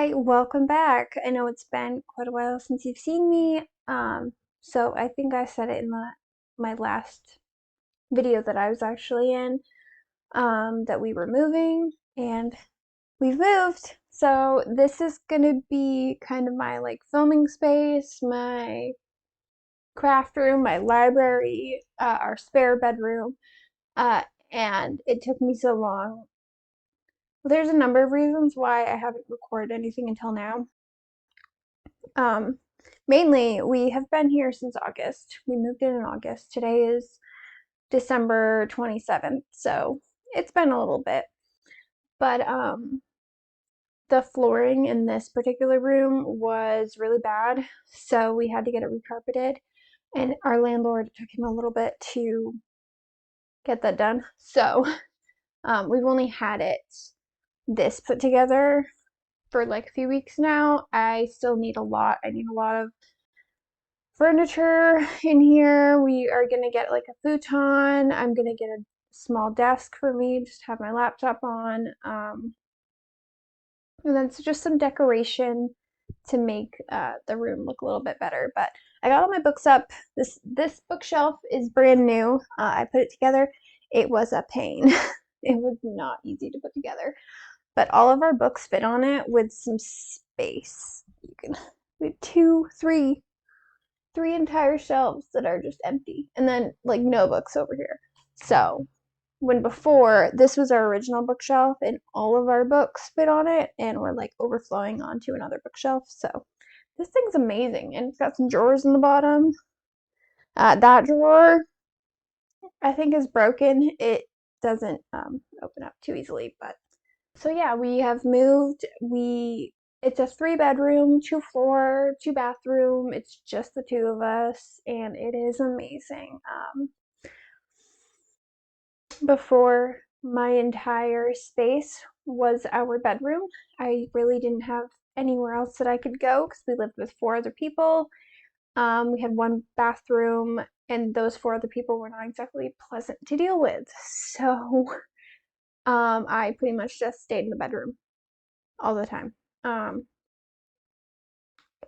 Hi, welcome back. I know it's been quite a while since you've seen me. So I think I said it in my last video that I was actually in, that we were moving and we've moved. So this is gonna be kind of my like filming space, my craft room, my library, our spare bedroom. Uh, and it took me so long. There's a number of reasons why I haven't recorded anything until now. Um, Mainly, we have been here since August. We moved in August. Today is December 27th, so it's been a little bit. But the flooring in this particular room was really bad, so we had to get it recarpeted. And our landlord, it took him a little bit to get that done. So we've only had this put together for like a few weeks now. I still need a lot. I need a lot of furniture in here. We are gonna get like a futon. I'm gonna get a small desk for me, just have my laptop on. And then it's just some decoration to make the room look a little bit better. But I got all my books up. This bookshelf is brand new. I put it together. It was a pain. It was not easy to put together. But all of our books fit on it with some space. We have three entire shelves that are just empty, and then like no books over here. So when before this was our original bookshelf and all of our books fit on it and we're like overflowing onto another bookshelf. So this thing's amazing, and it's got some drawers in the bottom. That drawer I think is broken. It doesn't open up too easily. But so yeah, we have moved. It's a 3 bedroom, 2 floor, 2 bathroom. It's just the two of us, and it is amazing. Before, my entire space was our bedroom. I really didn't have anywhere else that I could go because we lived with 4 other people. We had 1 bathroom, and those 4 other people were not exactly pleasant to deal with. So I pretty much just stayed in the bedroom all the time. Um,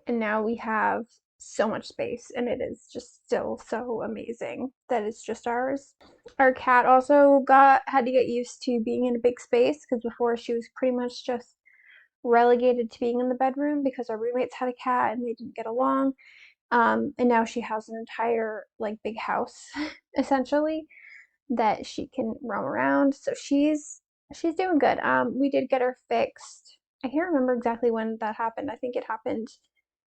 and now we have so much space, and it is just still so amazing that it's just ours. Our cat also had to get used to being in a big space, because before she was pretty much just relegated to being in the bedroom because our roommates had a cat and they didn't get along. And now she has an entire like big house essentially that she can roam around. So she's doing good. We did get her fixed. I can't remember exactly when that happened. I think it happened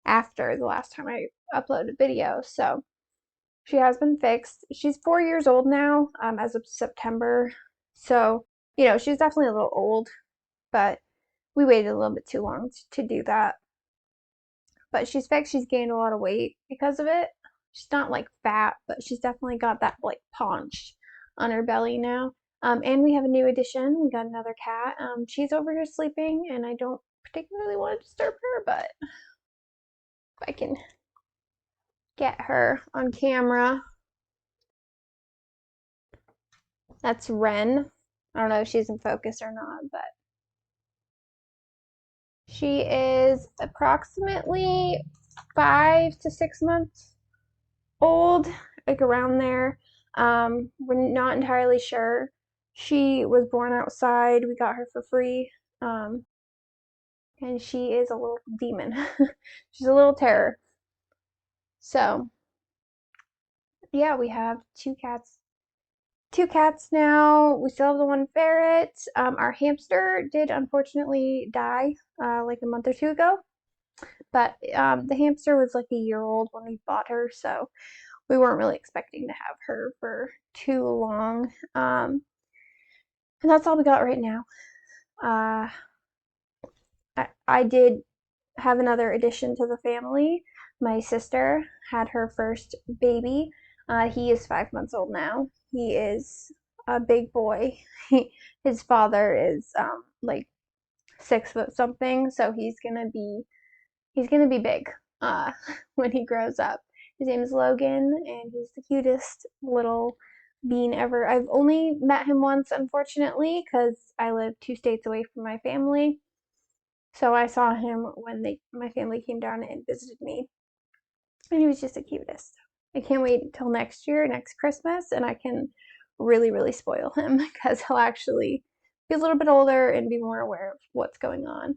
after the last time I uploaded video. So she has been fixed. She's 4 years old now, as of September. So, she's definitely a little old, but we waited a little bit too long to do that. But she's fixed. She's gained a lot of weight because of it. She's not like fat, but she's definitely got that like paunch on her belly now. And we have a new addition. We got another cat. She's over here sleeping, and I don't particularly want to disturb her, but if I can get her on camera. That's Ren. I don't know if she's in focus or not, but she is approximately 5 to 6 months old, like around there. We're not entirely sure. She was born outside. We got her for free. And she is a little demon. She's a little terror. So, yeah, we have 2 cats. 2 cats now. We still have the 1 ferret. Our hamster did unfortunately die like a month or 2 ago. But the hamster was like a year old when we bought her, so we weren't really expecting to have her for too long. And that's all we got right now. I did have another addition to the family. My sister had her first baby. He is 5 months old now. He is a big boy. His father is like 6 foot something, so he's gonna be big when he grows up. His name is Logan, and he's the cutest little bean ever. I've only met him once, unfortunately, because I live 2 states away from my family. So I saw him when my family came down and visited me, and he was just the cutest. I can't wait until next year, next Christmas, and I can really, really spoil him because he'll actually be a little bit older and be more aware of what's going on.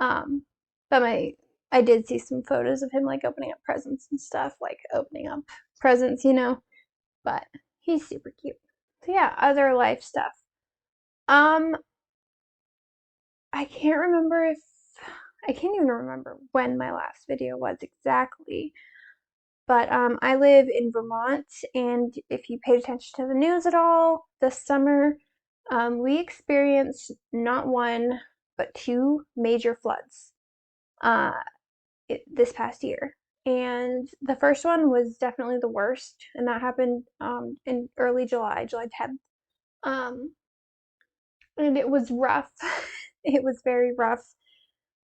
Um, but I did see some photos of him like opening up presents and stuff, like opening up presents, but he's super cute. So yeah, other life stuff. Um, I can't remember if I can't even remember when my last video was exactly. But I live in Vermont, and if you paid attention to the news at all this summer, we experienced not one, but two major floods this past year. And the first one was definitely the worst, and that happened in early July, July 10th. Um, and it was rough. It was very rough.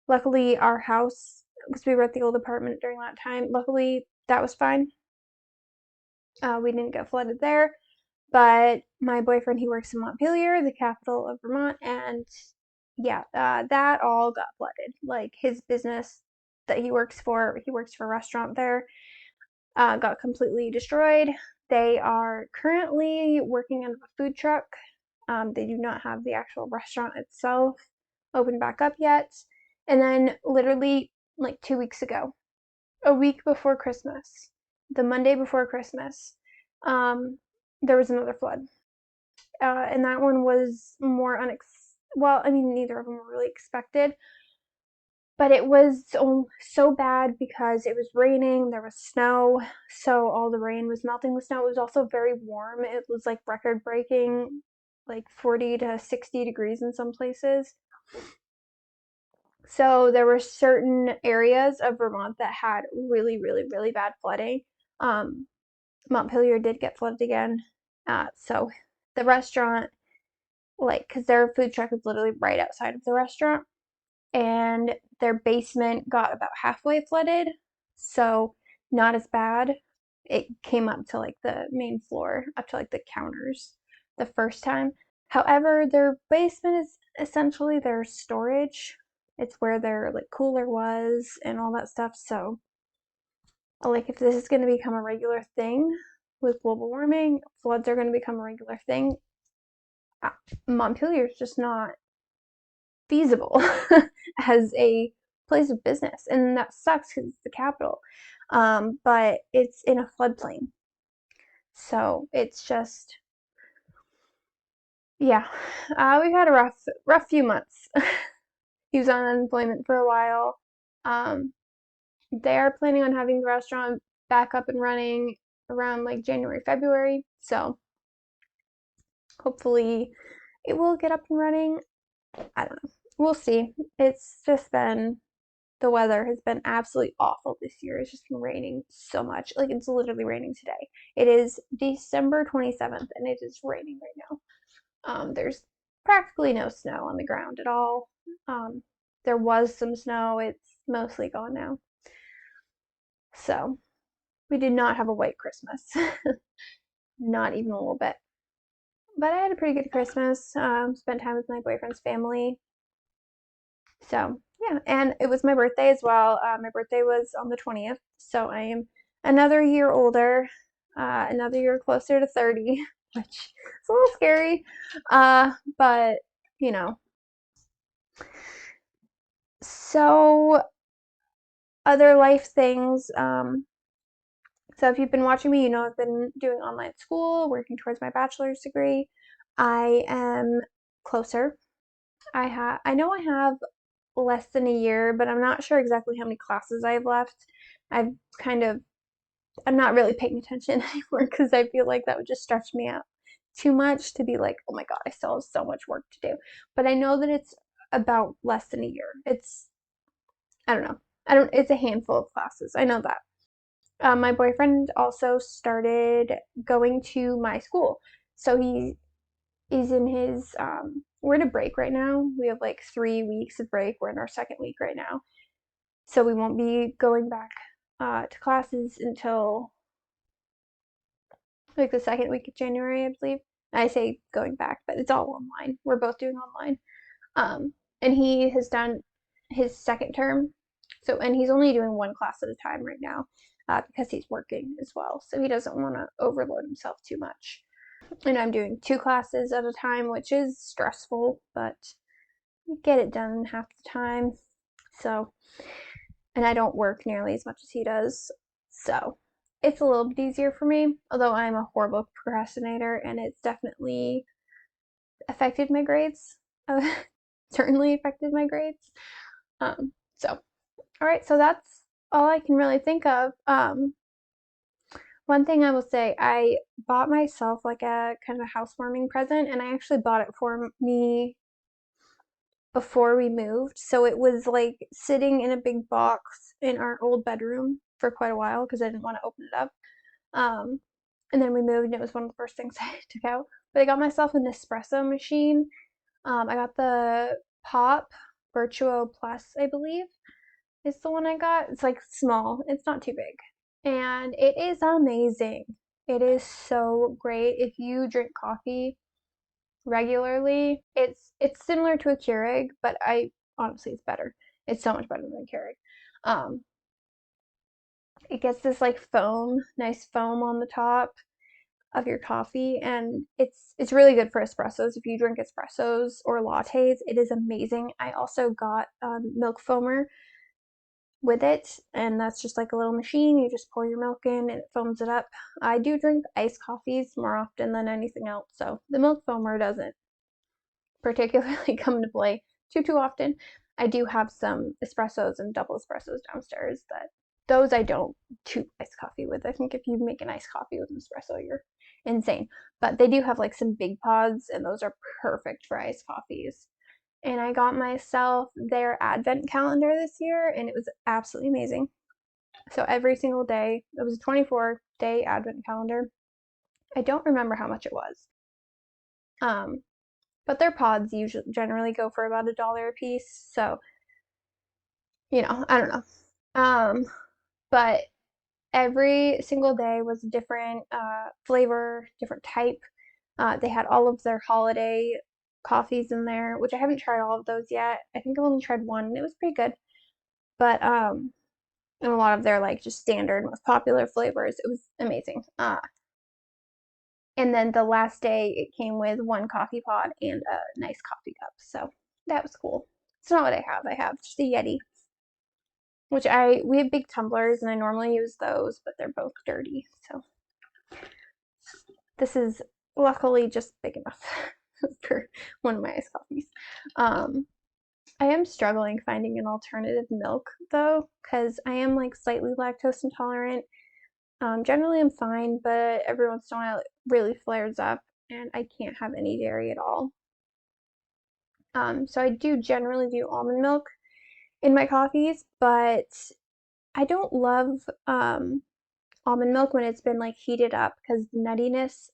Luckily, our house, because we were at the old apartment during that time, luckily that was fine. We didn't get flooded there. But my boyfriend, he works in Montpelier, the capital of Vermont, and yeah, that all got flooded. Like his business that he works for a restaurant there, got completely destroyed. They are currently working on a food truck. They do not have the actual restaurant itself open back up yet. And then literally like 2 weeks ago, a week before Christmas, the Monday before Christmas, there was another flood. And that one was more well, I mean, neither of them were really expected, but it was so bad because it was raining, there was snow, so all the rain was melting the snow. It was also very warm. It was like record breaking, like 40 to 60 degrees in some places. So there were certain areas of Vermont that had really, really, really bad flooding. Um, Montpelier did get flooded again. So the restaurant, like, because their food truck is literally right outside of the restaurant, and their basement got about halfway flooded, so not as bad. It came up to like the main floor, up to like the counters the first time. However, their basement is essentially their storage. It's where their like cooler was and all that stuff. So, like, if this is going to become a regular thing with global warming, floods are going to become a regular thing. Montpelier is just not feasible as a place of business, and that sucks because it's the capital. But it's in a floodplain, so it's just yeah. We've had a rough few months. He was on unemployment for a while. Um, they are planning on having the restaurant back up and running around like January, February. So hopefully it will get up and running. I don't know. We'll see. It's just been the weather has been absolutely awful this year. It's just been raining so much. Like it's literally raining today. It is December 27th and it is raining right now. There's practically no snow on the ground at all. There was some snow. It's mostly gone now. So we did not have a white Christmas. Not even a little bit. But I had a pretty good Christmas. Spent time with my boyfriend's family. So yeah, and it was my birthday as well. My birthday was on the 20th, so I am another year older, another year closer to 30, which is a little scary, but you know. So other life things. So if you've been watching me, you know I've been doing online school, working towards my bachelor's degree. I am closer. I know I have less than a year, but I'm not sure exactly how many classes I have left. I've kind of, I'm not really paying attention anymore because I feel like that would just stretch me out too much to be like, oh my God, I still have so much work to do. But I know that it's about less than a year. I don't know. It's a handful of classes. I know that. My boyfriend also started going to my school. So he is in his, we're in a break right now. We have like 3 weeks of break. We're in our second week right now. So we won't be going back to classes until like the second week of January, I believe. I say going back, but it's all online. We're both doing online. And he has done his second term. So, and he's only doing one class at a time right now because he's working as well. So he doesn't want to overload himself too much. And I'm doing 2 classes at a time, which is stressful, but you get it done in half the time. So, and I don't work nearly as much as he does. So it's a little bit easier for me, although I'm a horrible procrastinator and it's definitely affected my grades. Certainly affected my grades. So, all right, so that's all I can really think of. One thing I will say, I bought myself like a kind of a housewarming present, and I actually bought it for me before we moved. So it was like sitting in a big box in our old bedroom for quite a while because I didn't want to open it up. Um, and then we moved, and it was one of the first things I took out. But I got myself an espresso machine. I got the Pop Virtuo Plus, I believe, is the one I got. It's like small, it's not too big. And it is amazing. It is so great. If you drink coffee regularly, it's similar to a Keurig, but I honestly it's better. It's so much better than a Keurig. Um, it gets this like foam, nice foam on the top of your coffee, and it's really good for espressos. If you drink espressos or lattes, it is amazing. I also got milk foamer with it, and that's just like a little machine. You just pour your milk in and it foams it up. I do drink iced coffees more often than anything else, so the milk foamer doesn't particularly come into play too often. I do have some espressos and double espressos downstairs that those I don't do iced coffee with. I think if you make an iced coffee with an espresso, you're insane. But they do have like some big pods, and those are perfect for iced coffees. And I got myself their advent calendar this year, and it was absolutely amazing. So every single day, it was a 24-day advent calendar. I don't remember how much it was. Um, but their pods usually generally go for about $1 a piece. So, I don't know. But every single day was a different flavor, different type. They had all of their holiday coffees in there, which I haven't tried all of those yet. I think I've only tried one, and it was pretty good. But and a lot of their like just standard most popular flavors. It was amazing. And then the last day it came with one coffee pod and a nice coffee cup. So that was cool. It's not what I have. I have just a Yeti, which we have big tumblers and I normally use those, but they're both dirty. So this is luckily just big enough for one of my iced coffees. I am struggling finding an alternative milk though, because I am like slightly lactose intolerant. Generally I'm fine, but every once in a while it really flares up and I can't have any dairy at all. So I do generally do almond milk in my coffees, but I don't love almond milk when it's been like heated up because the nuttiness,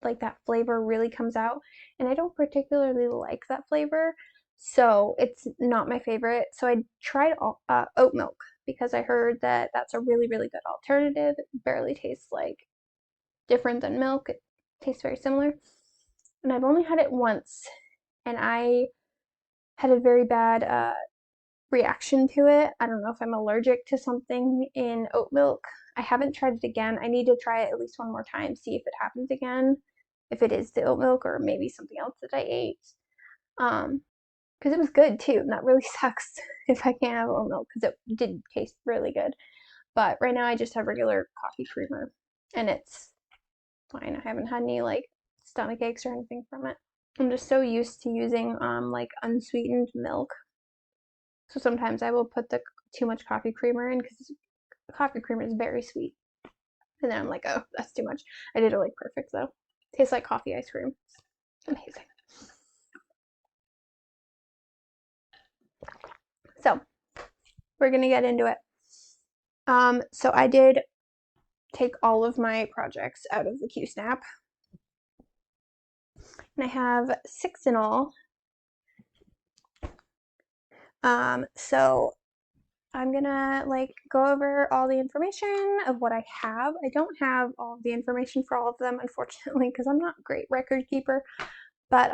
like that flavor really comes out, and I don't particularly like that flavor, so it's not my favorite. So I tried oat milk because I heard that that's a really, really good alternative. It barely tastes like different than milk. It tastes very similar. And I've only had it once, and I had a very bad reaction to it. I don't know if I'm allergic to something in oat milk. I haven't tried it again. I need to try it at least one more time, see if it happens again, if it is the oat milk or maybe something else that I ate. Because it was good too, and that really sucks if I can't have oat milk because it did taste really good. But right now I just have regular coffee creamer, and it's fine. I haven't had any like stomach aches or anything from it. I'm just so used to using like unsweetened milk. So sometimes I will put the too much coffee creamer in because coffee creamer is very sweet. And then I'm like, oh, that's too much. I did it like perfect though. Tastes like coffee ice cream. Amazing. So we're gonna get into it. So I did take all of my projects out of the QSnap, and I have 6 in all. So I'm gonna like go over all the information of what I have. I don't have all of the information for all of them, unfortunately, because I'm not a great record keeper. But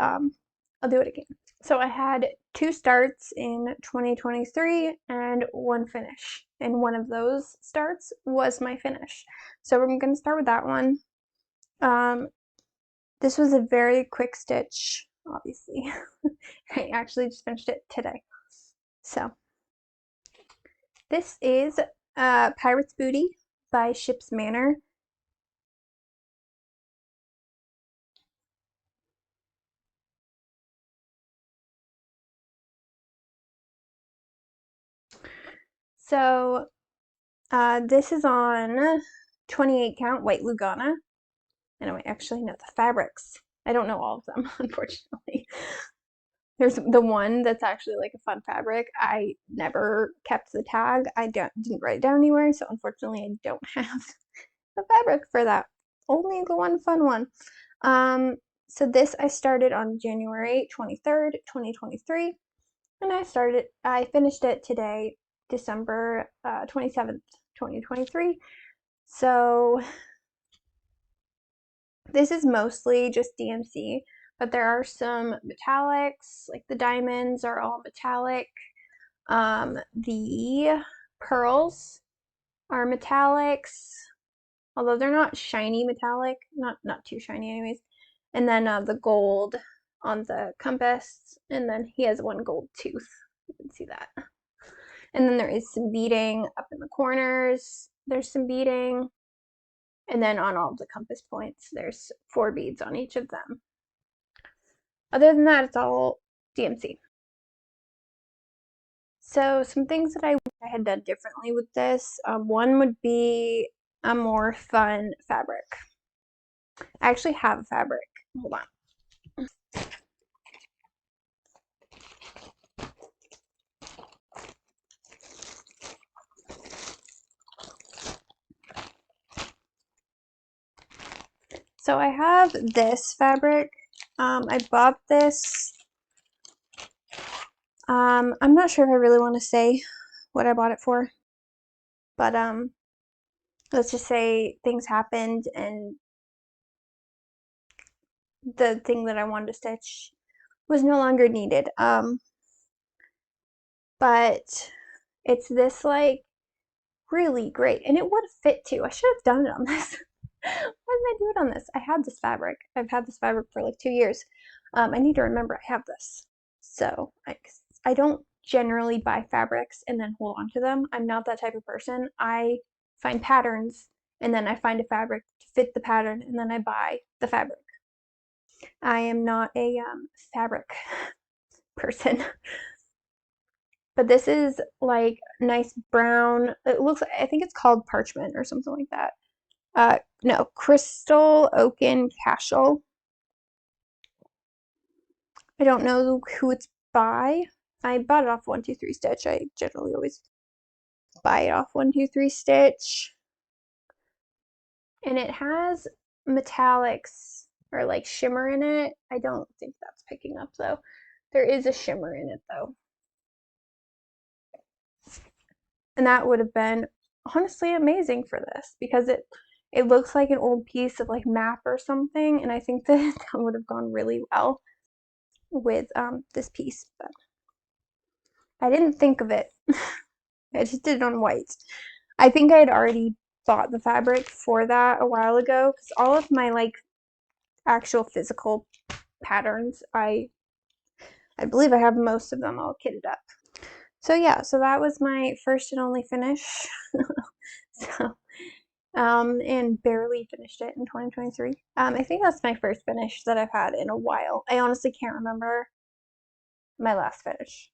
I'll do it again. So I had 2 starts in 2023 and 1 finish, and one of those starts was my finish. So we're going to start with that one. This was a very quick stitch, obviously. I actually just finished it today. So this is Pirate's Booty by Ship's Manor. So this is on 28 count white Lugana. And I actually know the fabrics. I don't know all of them, unfortunately. There's the one that's actually like a fun fabric. I never kept the tag. I didn't write it down anywhere, so unfortunately I don't have the fabric for that. Only the one fun one. So this I started on January 23rd, 2023, and I finished it today, December 27th, 2023. So this is mostly just DMC, but there are some metallics, like the diamonds are all metallic. The pearls are metallics, although they're not shiny metallic, not too shiny anyways. And then the gold on the compass, and then he has one gold tooth. You can see that. And then there is some beading up in the corners. There's some beading. And then on all of the compass points, there's 4 beads on each of them. Other than that, it's all DMC. So some things that I wish I had done differently with this, one would be a more fun fabric. I actually have a fabric. Hold on. So I have this fabric. I bought this. I'm not sure if I really want to say what I bought it for, but let's just say things happened and the thing that I wanted to stitch was no longer needed. But it's this like really great, and it would fit too. I should have done it on this. Why didn't I do it on this? I had this fabric. I've had this fabric for like 2 years. I need to remember I have this. So I don't generally buy fabrics and then hold on to them. I'm not that type of person. I find patterns and then I find a fabric to fit the pattern and then I buy the fabric. I am not a fabric person. But this is like nice brown. It looks, I think it's called parchment or something like that. No, crystal oaken cashel. I don't know who it's by. I bought it off 123 Stitch. I generally always buy it off 123 Stitch. And it has metallics or like shimmer in it. I don't think that's picking up though. There is a shimmer in it though. And that would have been honestly amazing for this because it looks like an old piece of like map or something, and I think that that would have gone really well with this piece, but I didn't think of it. I just did it on white. I think I had already bought the fabric for that a while ago because all of my like actual physical patterns, I believe I have most of them all kitted up. So yeah, so that was my first and only finish. So and barely finished it in 2023. I think that's my first finish that I've had in a while. I honestly can't remember my last finish.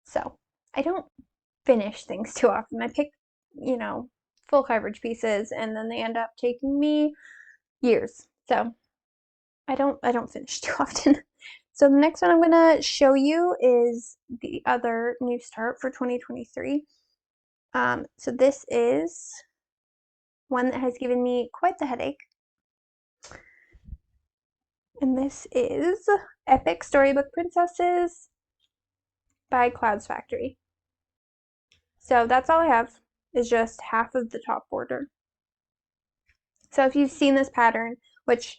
So I don't finish things too often. I pick, you know, full coverage pieces and then they end up taking me years. So I don't finish too often. So the next one I'm gonna show you is the other new start for 2023. So this is one that has given me quite the headache. And this is Epic Storybook Princesses by Clouds Factory. So that's all I have, is just half of the top border. So if you've seen this pattern, which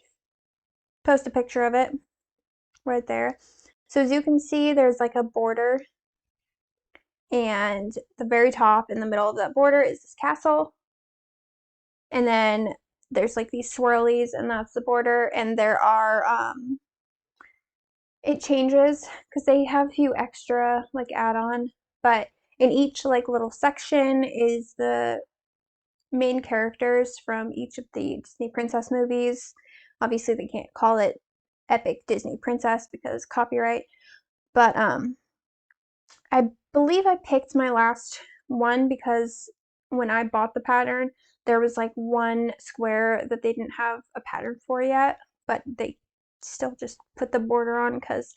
post a picture of it, right there. So as you can see, there's like a border, and the very top in the middle of that border is this castle. And then there's like these swirlies, and that's the border. And there are, it changes because they have a few extra like add-on, but in each like little section is the main characters from each of the Disney princess movies. Obviously they can't call it Epic Disney Princess because copyright, but I believe I picked my last one because when I bought the pattern, there was like one square that they didn't have a pattern for yet, but they still just put the border on because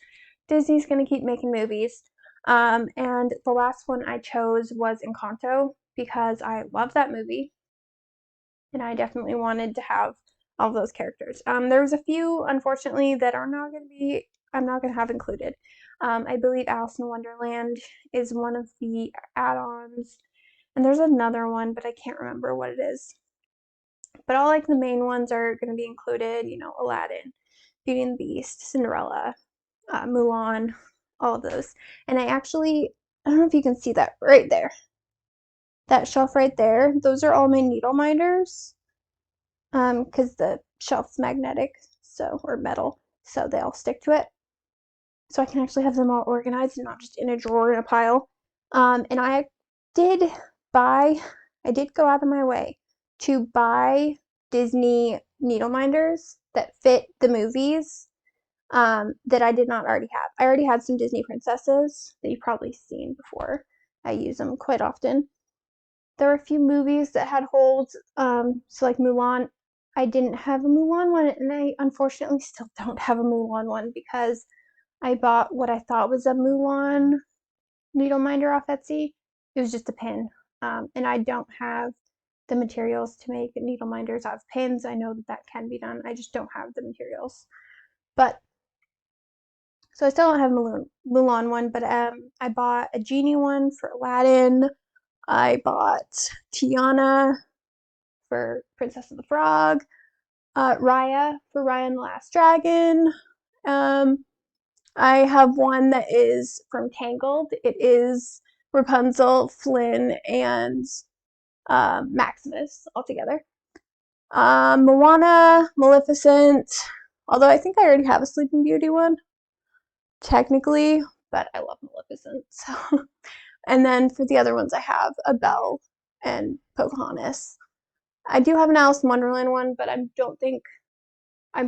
Disney's going to keep making movies. And the last one I chose was Encanto because I love that movie and I definitely wanted to have all of those characters. There was a few, unfortunately, that are not going to be, I'm not going to have included. I believe Alice in Wonderland is one of the add-ons, and there's another one, but I can't remember what it is. But all like the main ones are going to be included, you know, Aladdin, Beauty and the Beast, Cinderella, Mulan, all of those. And I don't know if you can see that right there. That shelf right there, those are all my needle minders. Because the shelf's magnetic, so, or metal, so they all stick to it. So I can actually have them all organized and not just in a drawer in a pile. And did I did go out of my way to buy Disney needle minders that fit the movies that I did not already have. I already had some Disney princesses that you've probably seen before. I use them quite often. There were a few movies that had holds, so like Mulan. I didn't have a Mulan one, and I unfortunately still don't have a Mulan one because I bought what I thought was a Mulan needle minder off Etsy. It was just a pin, and I don't have the materials to make needle minders out of pins. I know that that can be done. I just don't have the materials. But so I still don't have a Mulan one, but I bought a genie one for Aladdin. I bought Tiana for Princess of the Frog, Raya for Raya and the Last Dragon. I have one that is from Tangled. It is Rapunzel, Flynn, and Maximus all together. Moana, Maleficent, although I think I already have a Sleeping Beauty one, technically, but I love Maleficent. So. And then for the other ones, I have a Belle and Pocahontas. I do have an Alice in Wonderland one, but I'm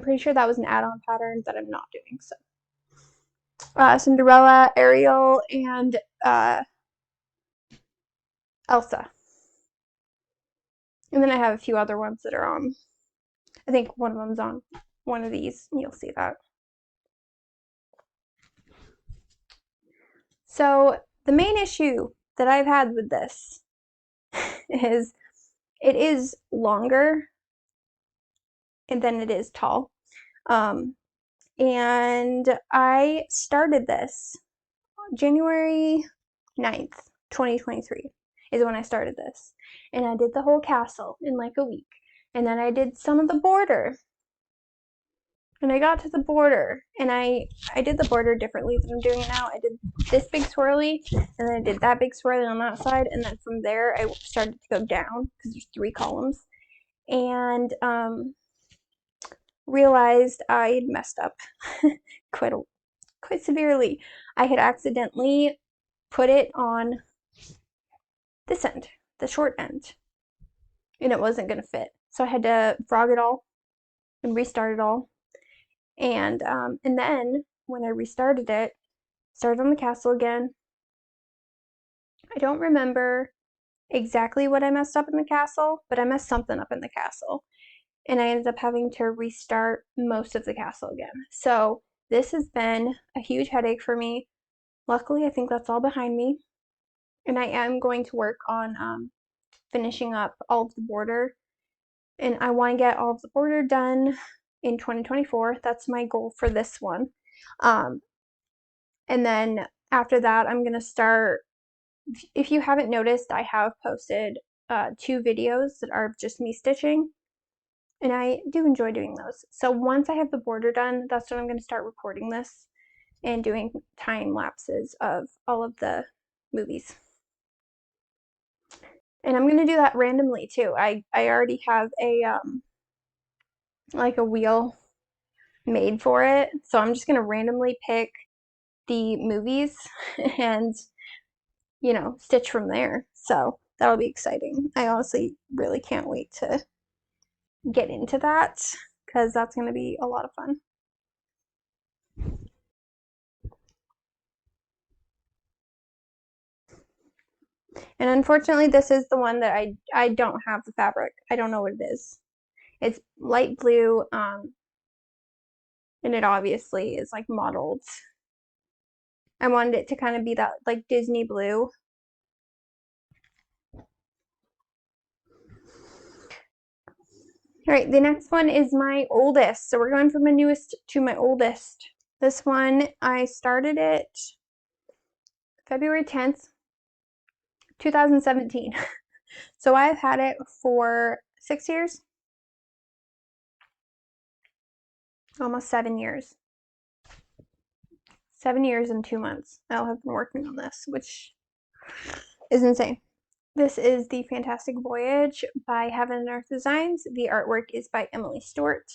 pretty sure that was an add-on pattern that I'm not doing. So Cinderella, Ariel, and Elsa. And then I have a few other ones that are on. I think one of them's on one of these. You'll see that. So the main issue that I've had with this is it is longer than it is tall. And I started this January 9th, 2023 is when I started this. And I did the whole castle in like a week. And then I did some of the border. And I got to the border, and I did the border differently than I'm doing it now. I did this big swirly, and then I did that big swirly on that side, and then from there I started to go down because there's 3 columns. And realized I had messed up quite severely. I had accidentally put it on this end, the short end, and it wasn't going to fit. So I had to frog it all and restart it all. And then when I restarted it, started on the castle again. I don't remember exactly what I messed up in the castle, but I messed something up in the castle. And I ended up having to restart most of the castle again. So this has been a huge headache for me. Luckily, I think that's all behind me. And I am going to work on finishing up all of the border. And I want to get all of the border done in 2024. That's my goal for this one. And then after that, I'm going to start, if you haven't noticed, I have posted 2 videos that are just me stitching. And I do enjoy doing those. So once I have the border done, that's when I'm going to start recording this. and doing time lapses of all of the movies. And I'm gonna do that randomly too. I already have a like a wheel made for it, so I'm just gonna randomly pick the movies and stitch from there. So that'll be exciting. I honestly really can't wait to get into that because that's gonna be a lot of fun. And unfortunately, this is the one that I don't have the fabric. I don't know what it is. It's light blue, and it obviously is like modeled. I wanted it to kind of be that like Disney blue. All right, the next one is my oldest. So we're going from my newest to my oldest. This one, I started it February 10th, 2017. So I've had it for 6 years, almost 7 years. 7 years and 2 months I'll have been working on this, which is insane. This is the Fantastic Voyage by Heaven and Earth Designs. The artwork is by Emily Stewart.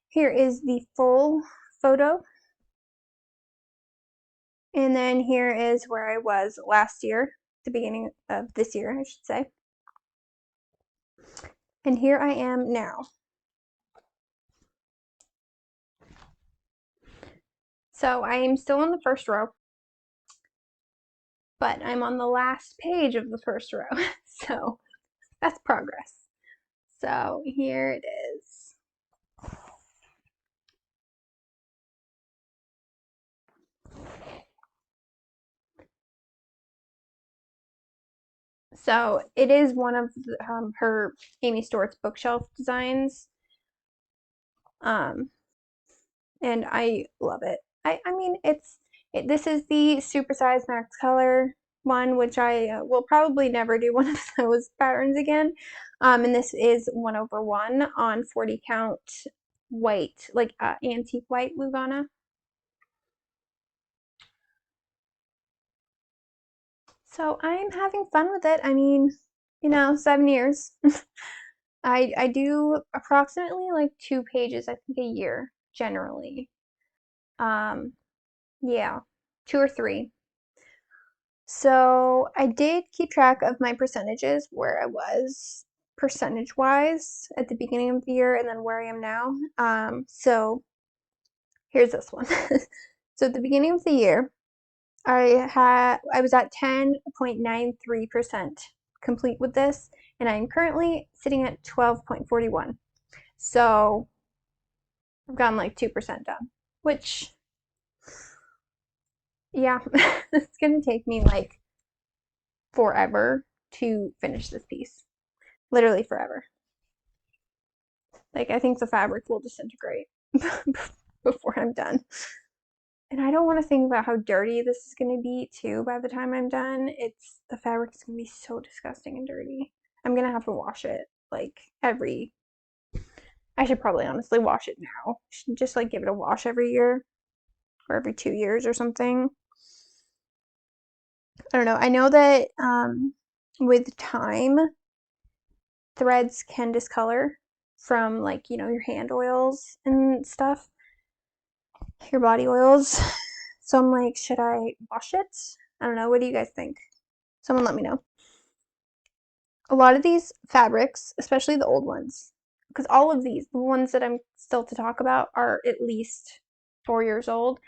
Here is the full photo. And then here is where I was last year, the beginning of this year, I should say. And here I am now. So I am still on the first row, but I'm on the last page of the first row. So that's progress. So here it is. So it is one of her Amy Stewart's bookshelf designs. And I love it. I mean, this is the supersized max color one, which I will probably never do one of those patterns again. And this is 1/1 on 40 count white, like antique white Lugana. So I'm having fun with it. I mean, 7 years. I do approximately like 2 pages, I think, a year generally. Yeah, 2 or 3. So I did keep track of my percentages, where I was percentage wise at the beginning of the year and then where I am now. So here's this one. So at the beginning of the year, I was at 10.93% complete with this, and I'm currently sitting at 12.41. So I've gotten like 2% done, which, yeah, it's gonna take me like forever to finish this piece. Literally forever. Like, I think the fabric will disintegrate before I'm done. And I don't want to think about how dirty this is going to be too by the time I'm done. The fabric is going to be so disgusting and dirty. I'm going to have to wash it like I should probably honestly wash it now. Just like give it a wash every year or every 2 years or something. I don't know. I know that with time, threads can discolor from like, your hand oils and stuff, your body oils. So I'm like, should I wash it? I don't know. What do you guys think? Someone let me know. A lot of these fabrics, especially the old ones, because all of these, the ones that I'm still to talk about, are at least 4 years old.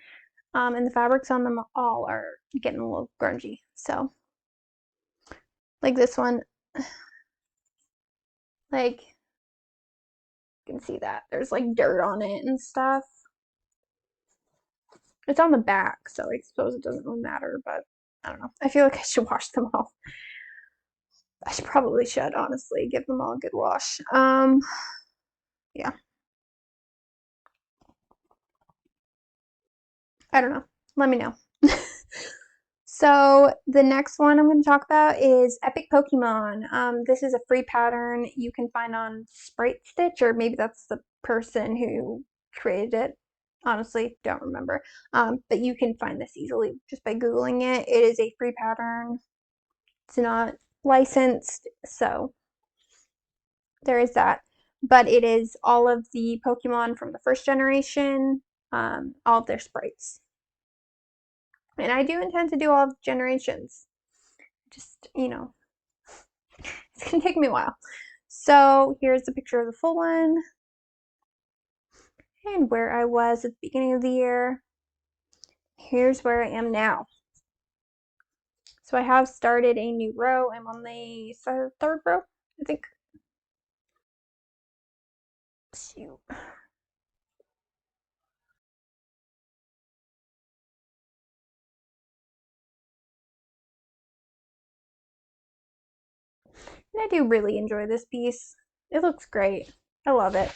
And the fabrics on them all are getting a little grungy. So, like this one, like, you can see that. There's like dirt on it and stuff. It's on the back, so I suppose it doesn't really matter, but I don't know. I feel like I should wash them all. Probably should, honestly, give them all a good wash. Yeah. I don't know. Let me know. So the next one I'm going to talk about is Epic Pokemon. This is a free pattern you can find on Sprite Stitch, or maybe that's the person who created it. honestly don't remember. But you can find this easily just by Googling it. It is a free pattern. It's not licensed, so there is that. But it is all of the Pokemon from the first generation, all of their sprites. And I do intend to do all of the generations. Just, it's gonna take me a while. So here's a picture of the full one and where I was at the beginning of the year. Here's where I am now. So I have started a new row. I'm on the third row, I think. Shoot. And I do really enjoy this piece. It looks great. I love it.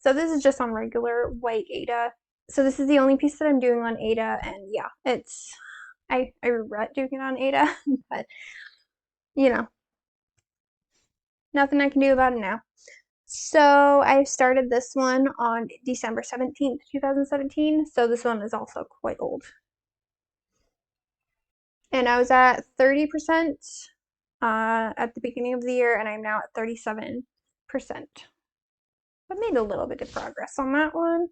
So this is just on regular white Ada. So this is the only piece that I'm doing on Ada, and yeah, I regret doing it on Ada, but nothing I can do about it now. So I started this one on December 17th, 2017. So this one is also quite old. And I was at 30% at the beginning of the year, and I'm now at 37%. But made a little bit of progress on that one.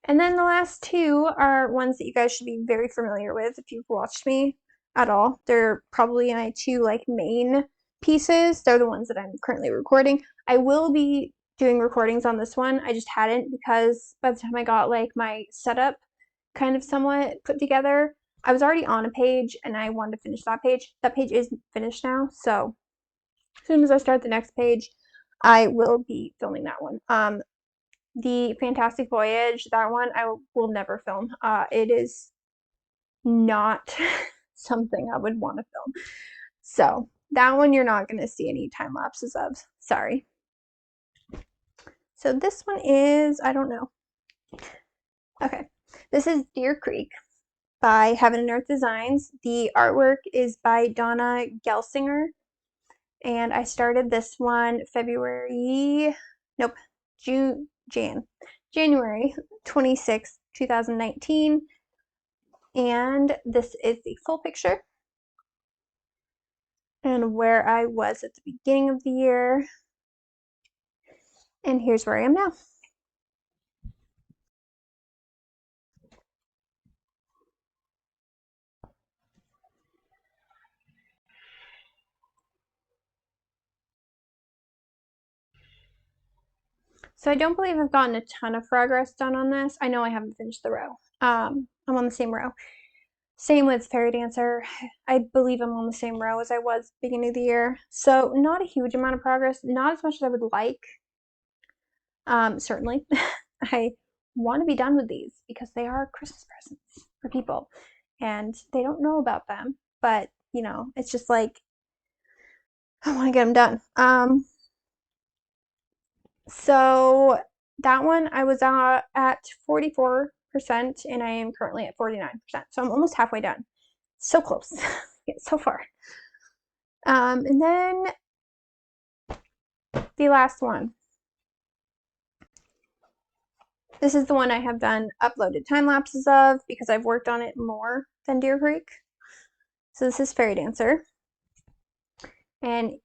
And then the last two are ones that you guys should be very familiar with if you've watched me at all. They're probably my two main pieces. They're the ones that I'm currently recording. I will be doing recordings on this one. I just hadn't because by the time I got my setup kind of somewhat put together, I was already on a page and I wanted to finish that page. That page is finished now, so as soon as I start the next page, I will be filming that one. The Fantastic Voyage, that one I will never film. It is not something I would want to film. So that one you're not going to see any time lapses of. Sorry. So this one is, I don't know. Okay. This is Deer Creek by Heaven and Earth Designs. The artwork is by Donna Gelsinger. And I started this one January 26, 2019. And this is the full picture and where I was at the beginning of the year. And here's where I am now. So I don't believe I've gotten a ton of progress done on this. I know I haven't finished the row. I'm on the same row. Same with Fairy Dancer. I believe I'm on the same row as I was beginning of the year. So not a huge amount of progress, not as much as I would like. Certainly. I want to be done with these because they are Christmas presents for people and they don't know about them, but it's just I want to get them done. So that one I was at 44% and I am currently at 49%. So I'm almost halfway done. So close. So far. And then the last one. This is the one I have done uploaded time lapses of because I've worked on it more than Deer Creek. So this is Fairy Dancer. And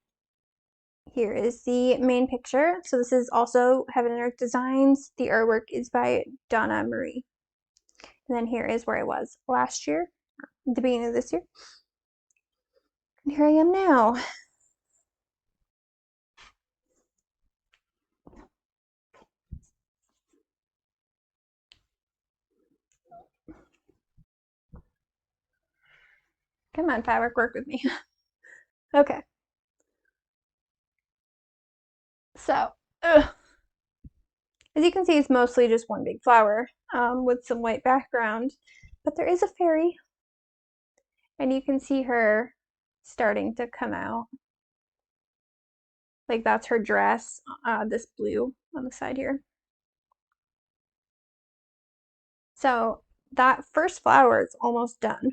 here is the main picture. So this is also Heaven and Earth Designs. The artwork is by Donna Marie. And then here is where I was last year, at the beginning of this year. And here I am now. Come on, fabric, work with me. Okay. So, as you can see, it's mostly just one big flower with some white background. But there is a fairy. And you can see her starting to come out. That's her dress, this blue on the side here. So that first flower is almost done.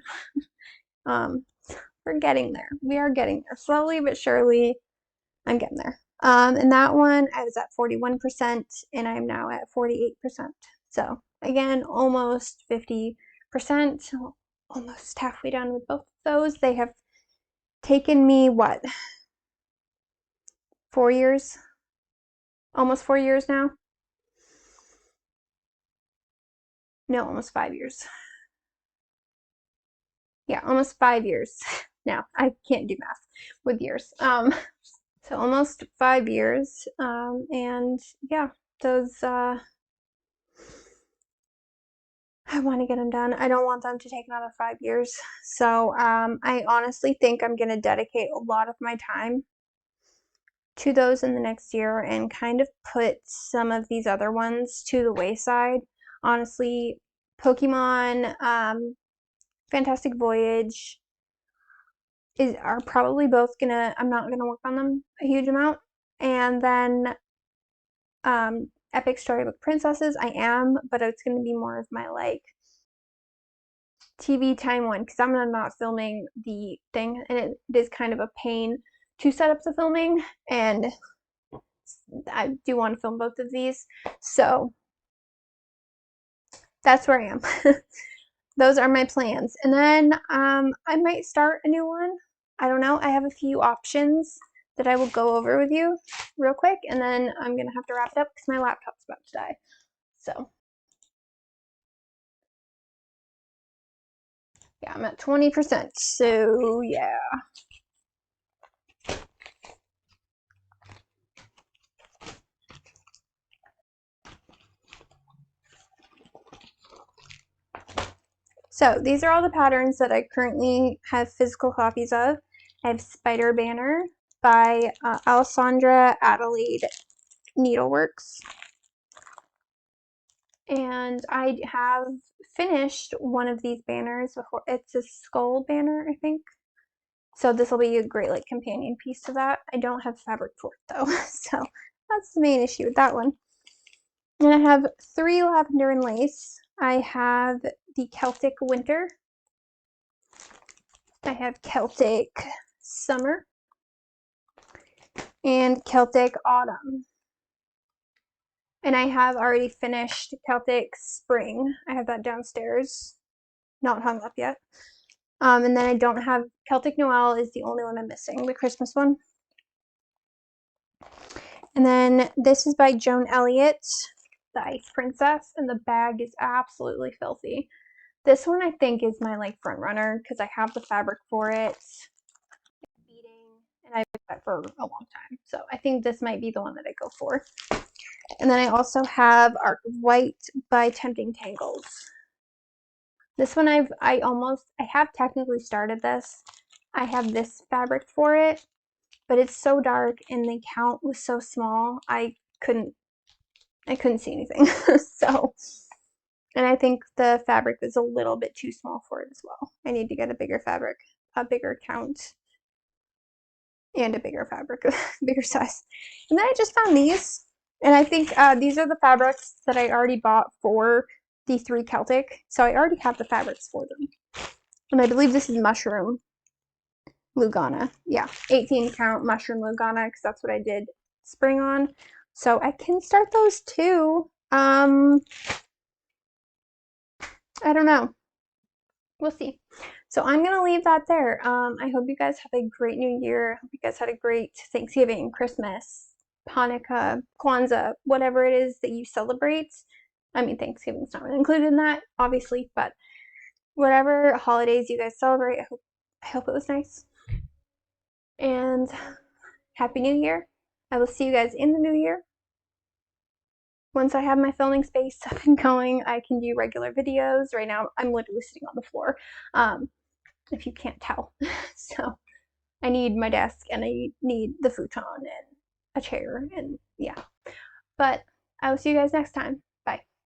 We're getting there. We are getting there. Slowly but surely, I'm getting there. And that one, I was at 41%, and I'm now at 48%. So again, almost 50%, almost halfway done with both of those. They have taken me, what, 4 years? Almost 4 years now? No, almost 5 years. Yeah, almost 5 years now. I can't do math with years. So almost 5 years. And yeah, those, I want to get them done. I don't want them to take another 5 years. So I honestly think I'm going to dedicate a lot of my time to those in the next year and kind of put some of these other ones to the wayside. Honestly, Pokemon, Fantastic Voyage are probably both gonna, I'm not gonna work on them a huge amount. And then Epic Storybook Princesses, I am, but it's gonna be more of my like TV time one because I'm not filming the thing, and it is kind of a pain to set up the filming, and I do want to film both of these, so that's where I am. Those are my plans. And then I might start a new one. I don't know. I have a few options that I will go over with you real quick, and then I'm going to have to wrap it up because my laptop's about to die. So yeah, I'm at 20%. So yeah. So these are all the patterns that I currently have physical copies of. I have Spider Banner by Alessandra Adelaide Needleworks. And I have finished one of these banners before. It's a skull banner, I think. So this will be a great like companion piece to that. I don't have fabric for it though, so that's the main issue with that one. And I have 3 lavender and lace. I have the Celtic Winter. I have Celtic Summer and Celtic Autumn. And I have already finished Celtic Spring. I have that downstairs, not hung up yet. And then I don't have Celtic Noel is the only one I'm missing, the Christmas one. And then this is by Joan Elliott, the Ice Princess, and the bag is absolutely filthy. This one I think is my like front runner because I have the fabric for it. It's beading, and I've had it for a long time. So I think this might be the one that I go for. And then I also have Arc of White by Tempting Tangles. This one I have technically started this. I have this fabric for it, but it's so dark and the count was so small, I couldn't see anything. So, and I think the fabric is a little bit too small for it as well. I need to get a bigger fabric, a bigger count, and a bigger fabric, bigger size. And then I just found these, and I think these are the fabrics that I already bought for the 3 Celtic, so I already have the fabrics for them. And I believe this is Mushroom Lugana. Yeah, 18 count Mushroom Lugana, because that's what I did spring on. So I can start those too. I don't know. We'll see. So I'm going to leave that there. I hope you guys have a great new year. I hope you guys had a great Thanksgiving, Christmas, Hanukkah, Kwanzaa, whatever it is that you celebrate. I mean, Thanksgiving's not really included in that, obviously, but whatever holidays you guys celebrate, I hope it was nice. And Happy New Year. I will see you guys in the new year. Once I have my filming space up and going, I can do regular videos. Right now, I'm literally sitting on the floor, if you can't tell. So I need my desk, and I need the futon and a chair, and yeah. But I will see you guys next time.